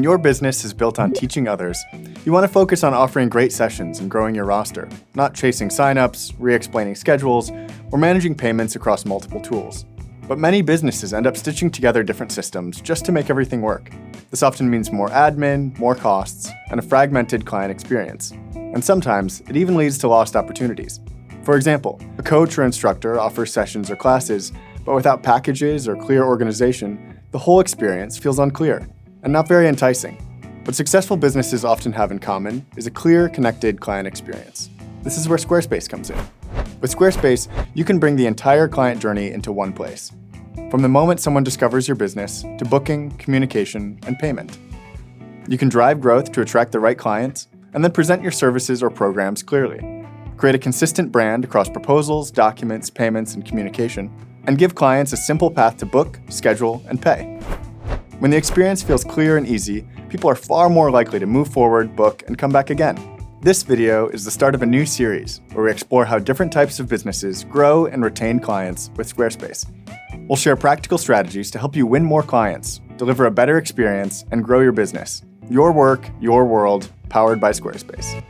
When your business is built on teaching others, you want to focus on offering great sessions and growing your roster, not chasing signups, re-explaining schedules, or managing payments across multiple tools. But many businesses end up stitching together different systems just to make everything work. This often means more admin, more costs, and a fragmented client experience. And sometimes, it even leads to lost opportunities. For example, a coach or instructor offers sessions or classes, but without packages or clear organization, the whole experience feels unclear and not very enticing. What successful businesses often have in common is a clear, connected client experience. This is where Squarespace comes in. With Squarespace, you can bring the entire client journey into one place. From the moment someone discovers your business to booking, communication, and payment. You can drive growth to attract the right clients and then present your services or programs clearly. Create a consistent brand across proposals, documents, payments, and communication, and give clients a simple path to book, schedule, and pay. When the experience feels clear and easy, people are far more likely to move forward, book, and come back again. This video is the start of a new series where we explore how different types of businesses grow and retain clients with Squarespace. We'll share practical strategies to help you win more clients, deliver a better experience, and grow your business. Your work, your world, powered by Squarespace.